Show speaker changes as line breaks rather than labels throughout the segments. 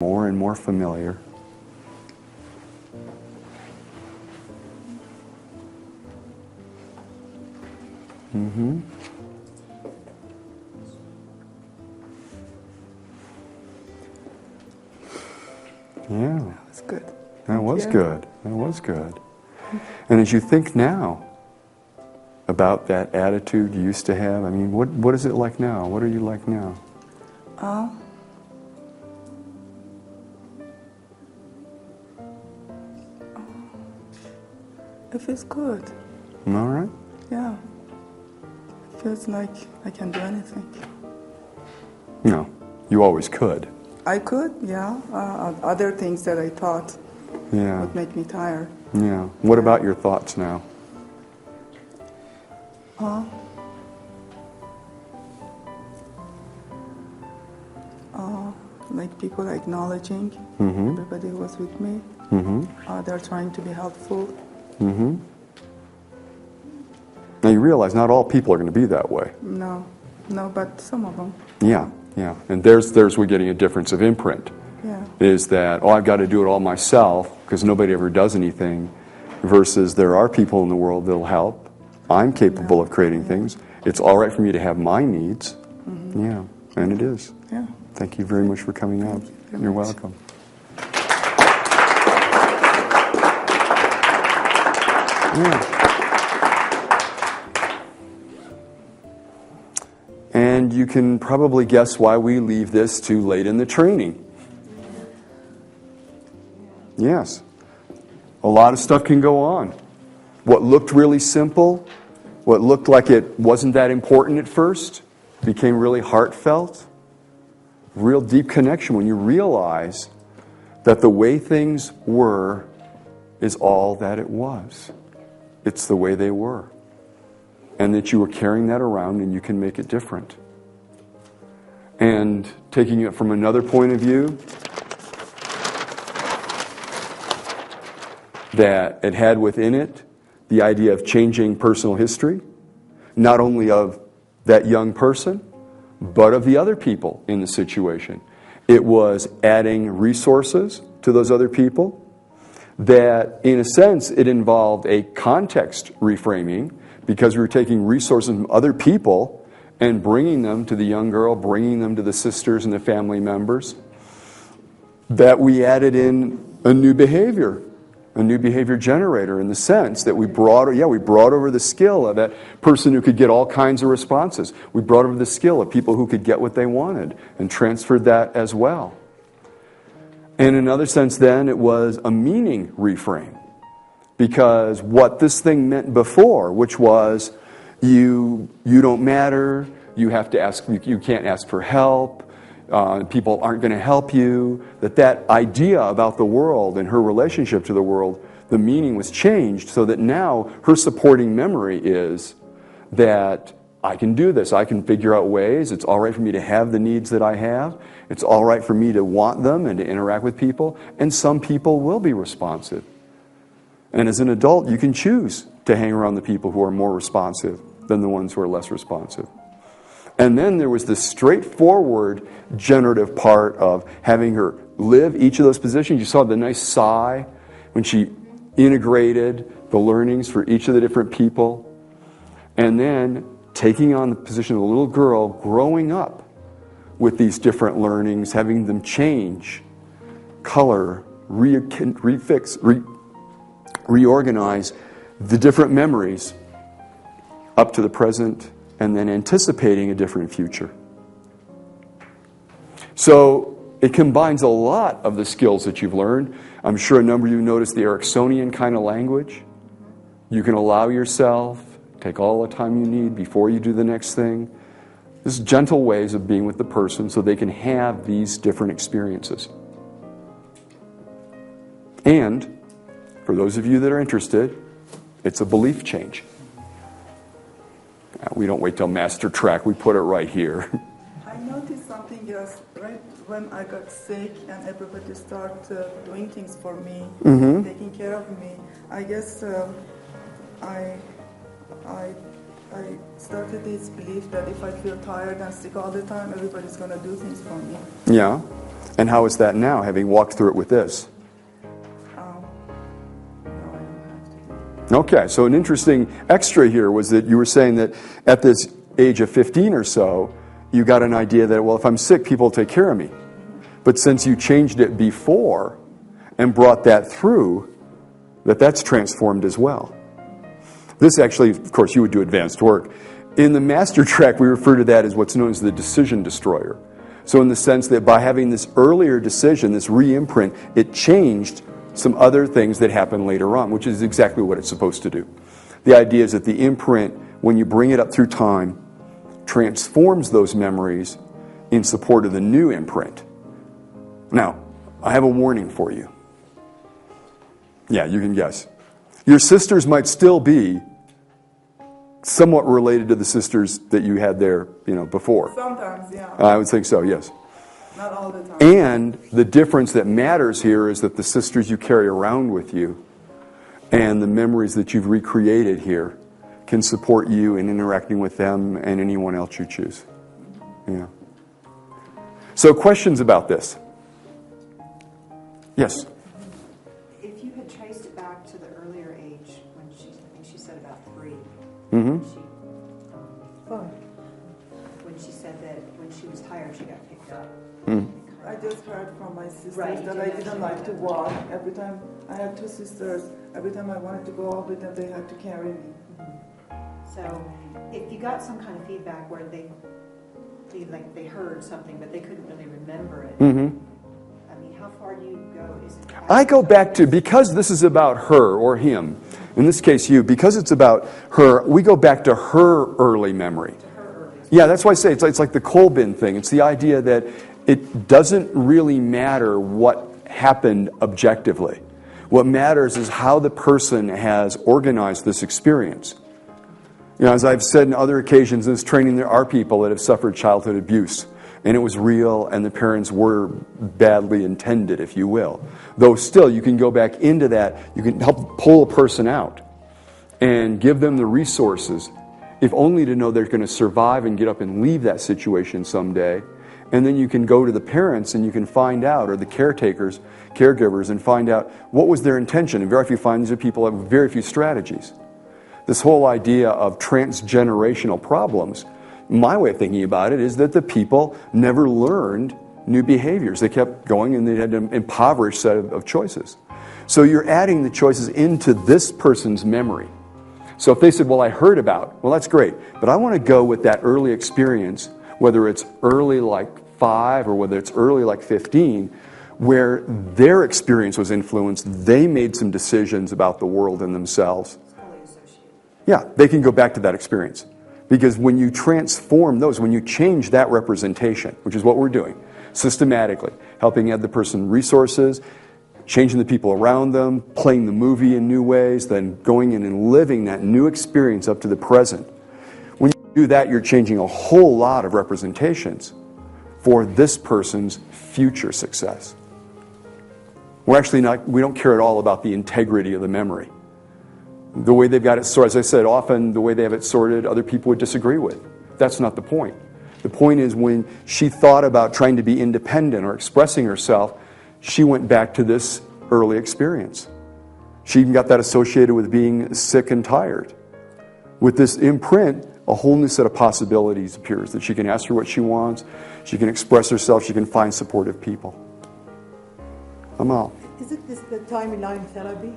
more and more familiar. Mm-hmm. Yeah.
That was good.
That was good. That was good. And as you think now about that attitude you used to have, I mean, what is it like now? What are you like now?
It feels good.
All right.
Yeah. It feels like I can do anything.
No, you always could.
I could, yeah. Other things that I thought would make me tired.
Yeah. What about your thoughts now?
Like people acknowledging everybody who was with me. They're trying to be helpful.
Now you realize not all people are going to be that way.
No, but some of them.
Yeah. And there's we're getting a difference of imprint.
Yeah.
Is that, I've got to do it all myself because nobody ever does anything, versus there are people in the world that'll help. I'm capable of creating things. It's all right for me to have my needs. Yeah, and it is.
Yeah.
Thank you very much for coming out. You're welcome. Yeah. And you can probably guess why we leave this too late in the training. Yes. A lot of stuff can go on. What looked really simple, what looked like it wasn't that important at first, became really heartfelt. Real deep connection when you realize that the way things were is all that it was. It's the way they were. And that you were carrying that around and you can make it different. And taking it from another point of view, that it had within it the idea of changing personal history, not only of that young person, but of the other people in the situation. It was adding resources to those other people, that in a sense it involved a context reframing, because we were taking resources from other people and bringing them to the young girl, bringing them to the sisters and the family members, that we added in a new behavior generator, in the sense that we brought over the skill of that person who could get all kinds of responses. We brought over the skill of people who could get what they wanted and transferred that as well. And in another sense then, it was a meaning reframe. Because what this thing meant before, which was you don't matter, you can't ask for help, people aren't going to help you, that idea about the world and her relationship to the world, the meaning was changed so that now her supporting memory is that I can do this, I can figure out ways, it's all right for me to have the needs that I have, it's all right for me to want them and to interact with people, and some people will be responsive. And as an adult, you can choose to hang around the people who are more responsive than the ones who are less responsive. And then there was the straightforward generative part of having her live each of those positions. You saw the nice sigh when she integrated the learnings for each of the different people. And then taking on the position of a little girl, growing up with these different learnings, having them change, color, reorganize the different memories up to the present, and then anticipating a different future. So it combines a lot of the skills that you've learned. I'm sure a number of you noticed the Ericksonian kind of language. You can allow yourself, take all the time you need before you do the next thing. This is gentle ways of being with the person so they can have these different experiences. And for those of you that are interested, it's a belief change. We don't wait till master track, we put it right here.
I noticed something else, right when I got sick and everybody started doing things for me, taking care of me. I guess I started this belief that if I feel tired and sick all the time, everybody's going to do things for me.
Yeah. And how is that now, having walked through it with this?
No, I don't have to.
Okay, so an interesting extra here was that you were saying that at this age of 15 or so, you got an idea that, well, if I'm sick, people will take care of me. But since you changed it before and brought that through, that's transformed as well. This actually, of course, you would do advanced work. In the master track, we refer to that as what's known as the decision destroyer. So in the sense that by having this earlier decision, this re-imprint, it changed some other things that happened later on, which is exactly what it's supposed to do. The idea is that the imprint, when you bring it up through time, transforms those memories in support of the new imprint. Now, I have a warning for you. Yeah, you can guess. Your sisters might still be somewhat related to the sisters that you had there, before.
Sometimes, yeah.
I would think so, yes.
Not all the time.
And the difference that matters here is that the sisters you carry around with you and the memories that you've recreated here can support you in interacting with them and anyone else you choose. Yeah. So questions about this? Yes?
If you had traced it back to the earlier age, when I think she said about 3,
Mm-hmm.
when she said that when she was tired, she got picked up.
I just heard from my sisters
Right,
that
you
I
did
didn't
mention
like to
that.
walk. Every time I had 2 sisters, every time I wanted to go out with them, they had to carry me.
So if you got some kind of feedback where they heard something, but they couldn't really remember it,
Mm-hmm.
I mean, how far do you go? Is it
I go back to, because this is about her or him, in this case you, because it's about her, we go back to her early memory. Yeah, that's why I say it's like the coal bin thing. It's the idea that it doesn't really matter what happened objectively. What matters is how the person has organized this experience. As I've said in other occasions in this training, there are people that have suffered childhood abuse. And it was real, and the parents were badly intended, if you will. Though still, you can go back into that. You can help pull a person out and give them the resources, if only to know they're going to survive and get up and leave that situation someday. And then you can go to the parents and you can find out, or the caretakers, caregivers, and find out what was their intention. And very few find these are people that have very few strategies. This whole idea of transgenerational problems, my way of thinking about it is that the people never learned new behaviors. They kept going and they had an impoverished set of choices. So you're adding the choices into this person's memory. So if they said, well, I heard about, well, that's great. But I want to go with that early experience, whether it's early like 5 or whether it's early like 15, where their experience was influenced. They made some decisions about the world and themselves.
fully associated?
Yeah, they can go back to that experience. Because when you transform those, when you change that representation, which is what we're doing, systematically, helping add the person resources, changing the people around them, playing the movie in new ways, then going in and living that new experience up to the present. When you do that, you're changing a whole lot of representations for this person's future success. We don't care at all about the integrity of the memory. The way they've got it sorted, as I said, often the way they have it sorted, other people would disagree with. That's not the point. The point is when she thought about trying to be independent or expressing herself, she went back to this early experience. She even got that associated with being sick and tired. With this imprint, a whole new set of possibilities appears, that she can ask her what she wants, she can express herself, she can find supportive people. Amal.
Isn't this the timeline therapy?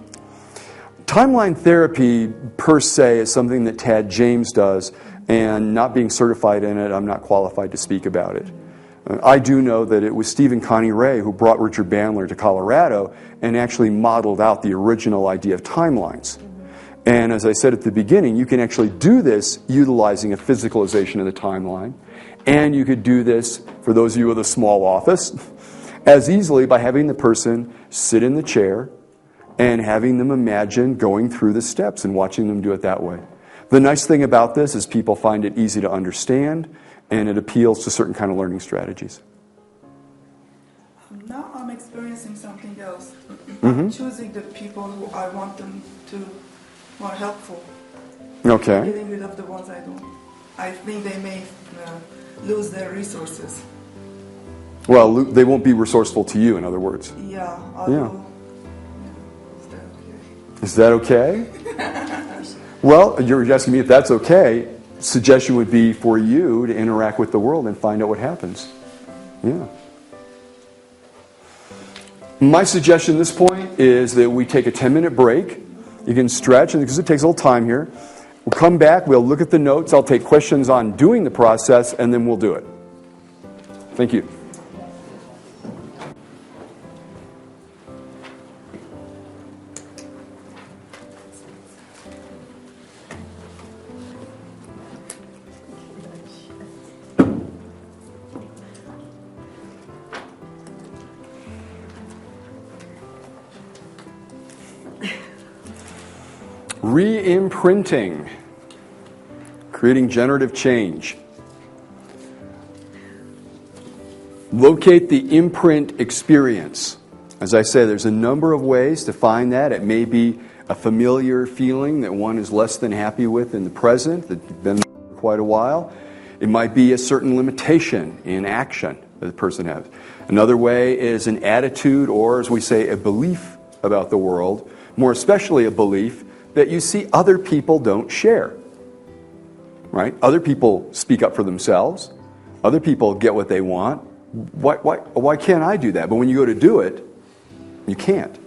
Timeline therapy, per se, is something that Tad James does, and not being certified in it, I'm not qualified to speak about it. I do know that it was Stephen Connie Ray who brought Richard Bandler to Colorado and actually modeled out the original idea of timelines. And as I said at the beginning, you can actually do this utilizing a physicalization of the timeline, and you could do this, for those of you with a small office, as easily by having the person sit in the chair and having them imagine going through the steps and watching them do it that way. The nice thing about this is people find it easy to understand, and it appeals to certain kind of learning strategies.
Now I'm experiencing something else.
Mm-hmm.
I'm choosing the people who I want them to more helpful.
Okay.
Getting rid of the ones I don't. I think they may lose their resources.
Well, they won't be resourceful to you, in other words.
Yeah.
Yeah.
Although, is that okay?
Is that okay? Well, you're asking me if that's okay. Suggestion would be for you to interact with the world and find out what happens. Yeah. My suggestion at this point is that we take a 10-minute break. You can stretch, and because it takes a little time here. We'll come back, we'll look at the notes, I'll take questions on doing the process, and then we'll do it. Thank you. Re-imprinting, creating generative change. Locate the imprint experience. As I say, there's a number of ways to find that. It may be a familiar feeling that one is less than happy with in the present, that you've been for quite a while. It might be a certain limitation in action that the person has. Another way is an attitude, or as we say, a belief about the world, more especially a belief that you see other people don't share. Right? Other people speak up for themselves. Other people get what they want. Why can't I do that? But when you go to do it, you can't.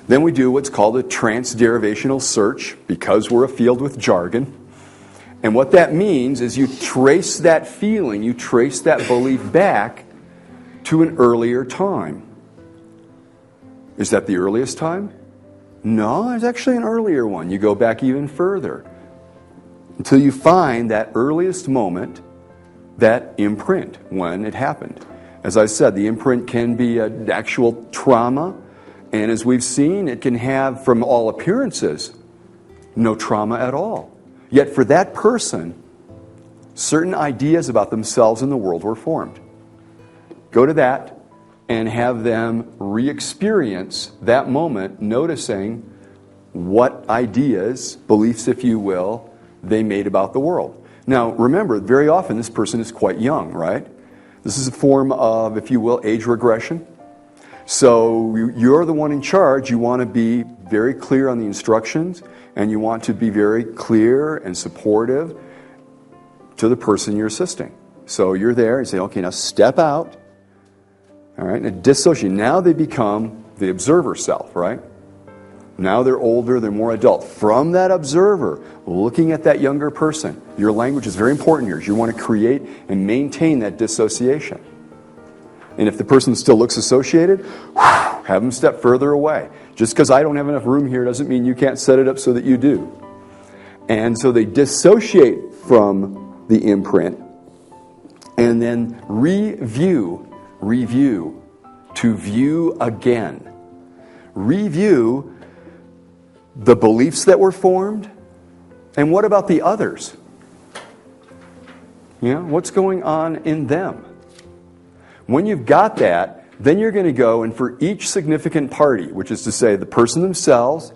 Then we do what's called a transderivational search, because we're a field with jargon. And what that means is you trace that feeling, you trace that belief back to an earlier time. Is that the earliest time? No, there's actually an earlier one. You go back even further until you find that earliest moment, that imprint, when it happened. As I said, the imprint can be an actual trauma, and as we've seen, it can have, from all appearances, no trauma at all. Yet for that person, certain ideas about themselves and the world were formed. Go to that and have them re-experience that moment, noticing what ideas, beliefs if you will, they made about the world. Now, remember, very often this person is quite young, right? This is a form of, if you will, age regression. So you're the one in charge. You want to be very clear on the instructions, and you want to be very clear and supportive to the person you're assisting. So you're there, you say, okay, now step out. All right, and dissociate. Now they become the observer self, right? Now they're older, they're more adult. From that observer, looking at that younger person, your language is very important here. You want to create and maintain that dissociation. And if the person still looks associated, have them step further away. Just because I don't have enough room here doesn't mean you can't set it up so that you do. And so they dissociate from the imprint and then review, to view again. Review the beliefs that were formed, and what about the others? You know, what's going on in them? When you've got that, then you're going to go, and for each significant party, which is to say the person themselves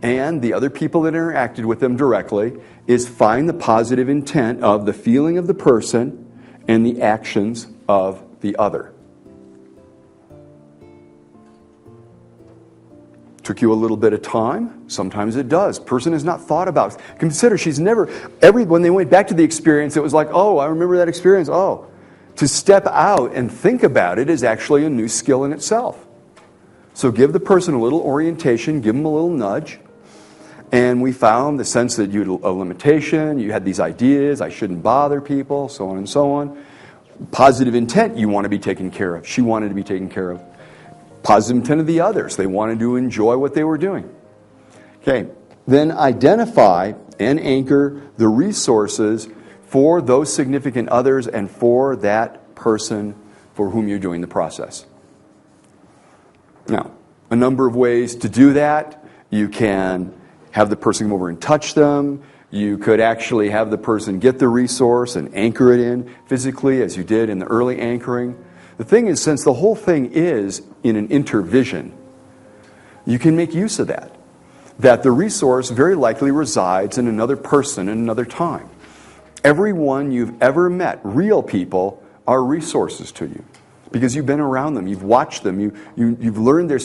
and the other people that interacted with them directly, is find the positive intent of the feeling of the person and the actions of the other. Took you a little bit of time. Sometimes it does. Person has not thought about it. Consider, she's never, when they went back to the experience, it was like, oh, I remember that experience. Oh, to step out and think about it is actually a new skill in itself. So give the person a little orientation, give them a little nudge. And we found the sense that you had a limitation, you had these ideas, I shouldn't bother people, so on and so on. Positive intent, you want to be taken care of. She wanted to be taken care of. Positive intent of the others. They wanted to enjoy what they were doing. Okay, then identify and anchor the resources for those significant others and for that person for whom you're doing the process. Now, a number of ways to do that. You can have the person come over and touch them. You could actually have the person get the resource and anchor it in physically, as you did in the early anchoring. The thing is, since the whole thing is in an intervision, you can make use of that. That the resource very likely resides in another person in another time. Everyone you've ever met, real people, are resources to you. because you've been around them, you've watched them, you've learned their